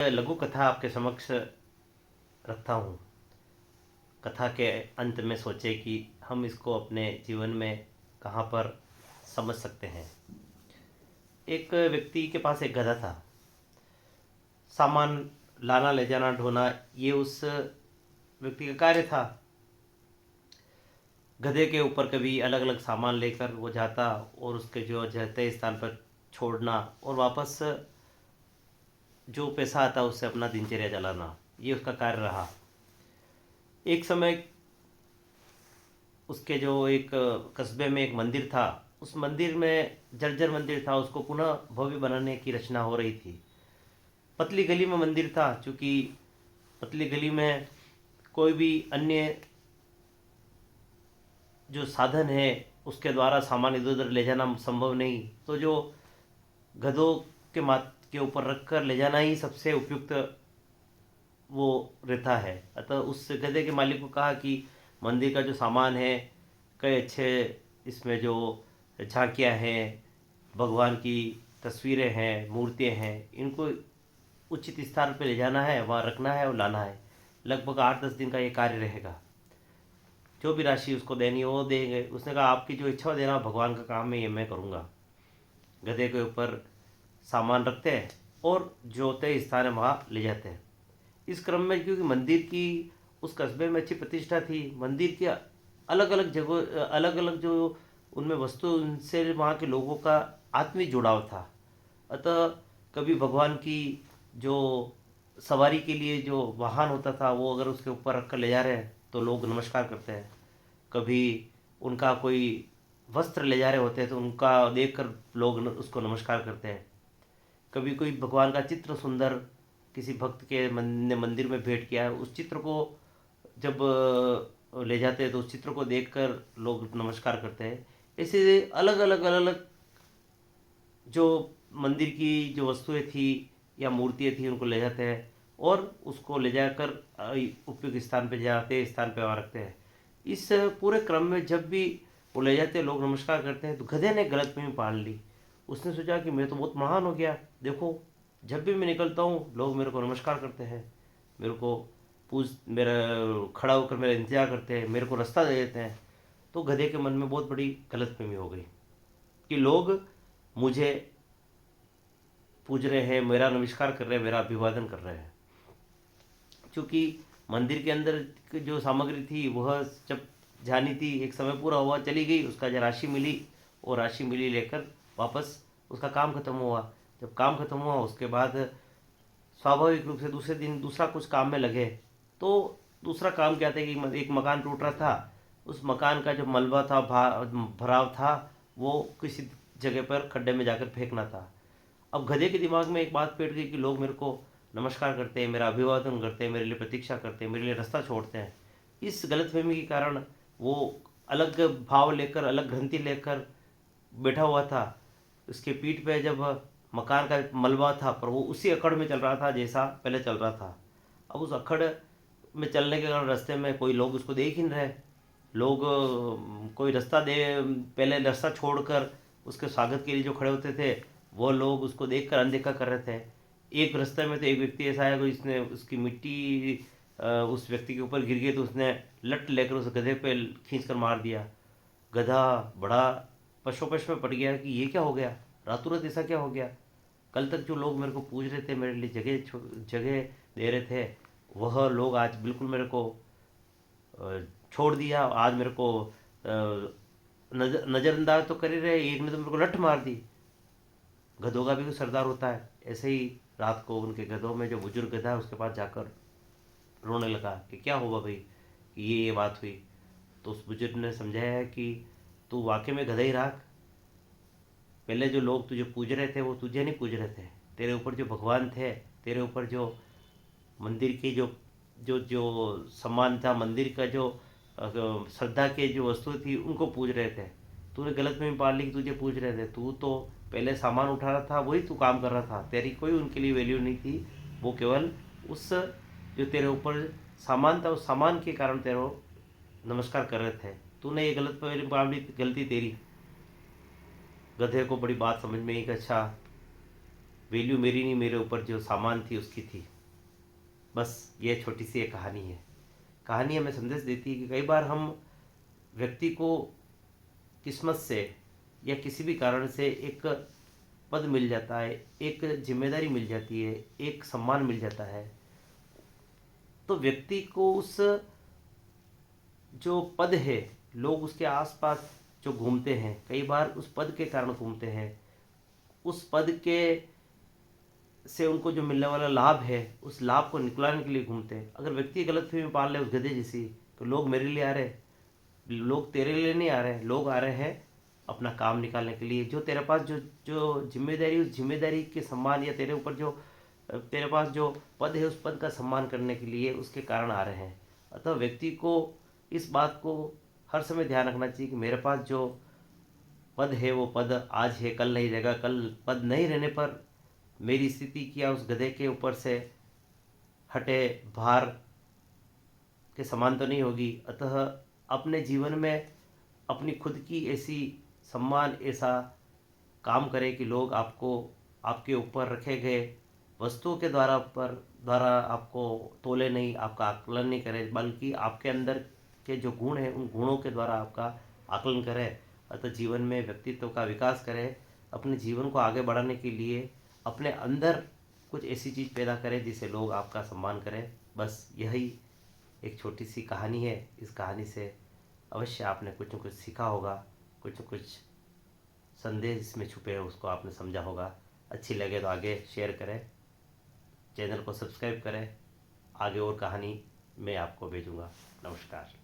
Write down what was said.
लघु कथा आपके समक्ष रखता हूँ। कथा के अंत में सोचे कि हम इसको अपने जीवन में कहाँ पर समझ सकते हैं। एक व्यक्ति के पास एक गधा था। सामान लाना ले जाना ढोना ये उस व्यक्ति का कार्य था। गधे के ऊपर कभी अलग अलग सामान लेकर वो जाता और उसके जो जाते स्थान पर छोड़ना और वापस जो पैसा आता उससे अपना दिनचर्या चलाना, ये उसका कार्य रहा। एक समय उसके जो एक कस्बे में एक मंदिर था, उस मंदिर में जर्जर मंदिर था, उसको पुनः भव्य बनाने की रचना हो रही थी। पतली गली में मंदिर था, चूँकि पतली गली में कोई भी अन्य जो साधन है उसके द्वारा सामान इधर उधर ले जाना संभव नहीं, तो जो गधों के माथ के ऊपर रख कर ले जाना ही सबसे उपयुक्त वो रहता है। अतः उस गधे के मालिक को कहा कि मंदिर का जो सामान है, कई अच्छे इसमें जो झांकियाँ हैं, भगवान की तस्वीरें हैं, मूर्तियाँ हैं, इनको उचित स्थान पर ले जाना है, वहाँ रखना है और लाना है। लगभग 8-10 दिन का ये कार्य रहेगा। जो भी राशि उसको देनी हो वो देंगे। उसने कहा आपकी जो इच्छा हो देना, भगवान का काम है, ये मैं करूँगा। गधे के ऊपर सामान रखते हैं और जो तय स्थान है वहाँ ले जाते हैं। इस क्रम में क्योंकि मंदिर की उस कस्बे में अच्छी प्रतिष्ठा थी, मंदिर की अलग अलग जगह अलग अलग जो उनमें वस्तु, उनसे वहाँ के लोगों का आत्मिक जुड़ाव था। अतः कभी भगवान की जो सवारी के लिए जो वाहन होता था वो अगर उसके ऊपर रख कर ले जा रहे हैं तो लोग नमस्कार करते हैं। कभी उनका कोई वस्त्र ले जा रहे होते हैं तो उनका देखकर लोग उसको नमस्कार करते हैं। कभी कोई भगवान का चित्र सुंदर किसी भक्त के ने मंदिर में भेंट किया है, उस चित्र को जब ले जाते हैं तो उस चित्र को देखकर लोग नमस्कार करते हैं। ऐसे अलग अलग जो मंदिर की जो वस्तुएं थी या मूर्तियाँ थी उनको ले जाते हैं और उसको ले जाकर उपयुक्त स्थान पे जाते स्थान पे वहाँ रखते हैं। इस पूरे क्रम में जब भी वो ले जाते हैं लोग नमस्कार करते हैं, तो गधे ने गलतफहमी पाल ली। उसने सोचा कि मैं तो बहुत महान हो गया, देखो जब भी मैं निकलता हूँ लोग मेरे को नमस्कार करते हैं, मेरे को पूछ मेरा खड़ा होकर मेरा इंतजार करते हैं, मेरे को रास्ता दे देते हैं। तो गधे के मन में बहुत बड़ी गलतफहमी हो गई कि लोग मुझे पूज रहे हैं, मेरा नमस्कार कर रहे हैं, मेरा अभिवादन कर रहे हैं। क्योंकि मंदिर के अंदर की जो सामग्री थी वह जब जानी थी, एक समय पूरा हुआ चली गई, उसका जो राशि मिली और राशि मिली लेकर वापस उसका काम खत्म हुआ। जब काम खत्म हुआ उसके बाद स्वाभाविक रूप से दूसरे दिन दूसरा कुछ काम में लगे। तो दूसरा काम क्या था कि एक मकान टूट रहा था, उस मकान का जो मलबा था, भराव था, वो किसी जगह पर खड्डे में जाकर फेंकना था। अब गधे के दिमाग में एक बात बैठ गई कि लोग मेरे को नमस्कार करते हैं, मेरा अभिवादन करते हैं, मेरे लिए प्रतीक्षा करते हैं, मेरे लिए रास्ता छोड़ते हैं। इस गलतफहमी के कारण वो अलग भाव लेकर, अलग ग्रंथि लेकर बैठा हुआ था। उसके पीठ पे जब मकान का मलबा था, पर वो उसी अकड़ में चल रहा था जैसा पहले चल रहा था। अब उस अकड़ में चलने के कारण रास्ते में कोई लोग उसको देख ही नहीं रहे। लोग कोई रास्ता दे, पहले रास्ता छोड़कर उसके स्वागत के लिए जो खड़े होते थे वो लोग उसको देखकर अनदेखा कर रहे थे। एक रास्ते में तो एक व्यक्ति ऐसा आया कि जिसने उसकी मिट्टी उस व्यक्ति के ऊपर गिर गई, तो उसने लट लेकर उस गधे पे खींच कर मार दिया। गधा बड़ा पशोपश में पड़ गया कि ये क्या हो गया, रातों रात ऐसा क्या हो गया। कल तक जो लोग मेरे को पूछ रहे थे, मेरे लिए जगह दे रहे थे, वह लोग आज बिल्कुल मेरे को छोड़ दिया। आज मेरे को नज़रअंदाज तो कर ही रहे, एक ने तो मेरे को लठ मार दी। गधों का भी कोई सरदार होता है। ऐसे ही रात को उनके गधों में जो बुजुर्ग गधा है उसके पास जाकर रोने लगा कि क्या हुआ भाई, कि ये बात हुई। तो उस बुजुर्ग ने समझाया है कि तू वाकई में गधा ही रहा। पहले जो लोग तुझे पूज रहे थे वो तुझे नहीं पूज रहे थे, तेरे ऊपर जो भगवान थे, तेरे ऊपर जो मंदिर की जो जो जो सम्मान था, मंदिर का जो श्रद्धा के जो वस्तु थी उनको पूज रहे थे। तूने गलत में पाल ली कि तुझे पूज रहे थे। तू तो पहले सामान उठा रहा था, वही तू काम कर रहा था, तेरी कोई उनके लिए वैल्यू नहीं थी। वो केवल उस जो तेरे ऊपर सामान था उस सामान के कारण तेरे नमस्कार कर रहे थे। तूने ये गलत पाल ली, गलती तेरी। गधे को बड़ी बात समझ में आई कि अच्छा, वैल्यू मेरी नहीं, मेरे ऊपर जो सामान थी उसकी थी। बस ये छोटी सी एक कहानी है। कहानी हमें संदेश देती है कि कई बार हम व्यक्ति को किस्मत से या किसी भी कारण से एक पद मिल जाता है, एक जिम्मेदारी मिल जाती है, एक सम्मान मिल जाता है, तो व्यक्ति को उस जो पद है, लोग उसके आसपास जो घूमते हैं, कई बार उस पद के कारण घूमते हैं, उस पद के से उनको जो मिलने वाला लाभ है, उस लाभ को निकलाने के लिए घूमते हैं। अगर व्यक्ति गलतफहमी पाल ले उस गधे जैसी, तो लोग मेरे लिए आ रहे हैं, लोग तेरे लिए नहीं आ रहे हैं, लोग आ रहे हैं अपना काम निकालने के लिए। जो तेरे पास जो जो जिम्मेदारी, उस जिम्मेदारी के सम्मान, या तेरे ऊपर जो तेरे पास जो पद है, उस पद का सम्मान करने के लिए उसके कारण आ रहे हैं। अतः व्यक्ति को इस बात को हर समय ध्यान रखना चाहिए कि मेरे पास जो पद है वो पद आज है, कल नहीं रहेगा। कल पद नहीं रहने पर मेरी स्थिति क्या उस गधे के ऊपर से हटे भार के समान तो नहीं होगी। अतः अपने जीवन में अपनी खुद की ऐसी सम्मान, ऐसा काम करें कि लोग आपको, आपके ऊपर रखे गए वस्तुओं के द्वारा आपको तोले नहीं, आपका आकलन नहीं करें, बल्कि आपके अंदर के जो गुण हैं उन गुणों के द्वारा आपका आकलन करें। अतः जीवन में व्यक्तित्व का विकास करें। अपने जीवन को आगे बढ़ाने के लिए अपने अंदर कुछ ऐसी चीज़ पैदा करें जिससे लोग आपका सम्मान करें। बस यही एक छोटी सी कहानी है। इस कहानी से अवश्य आपने कुछ न कुछ सीखा होगा, कुछ न कुछ संदेश इसमें छुपे हैं, उसको आपने समझा होगा। अच्छी लगे तो आगे शेयर करें, चैनल को सब्सक्राइब करें। आगे और कहानी मैं आपको भेजूंगा। नमस्कार।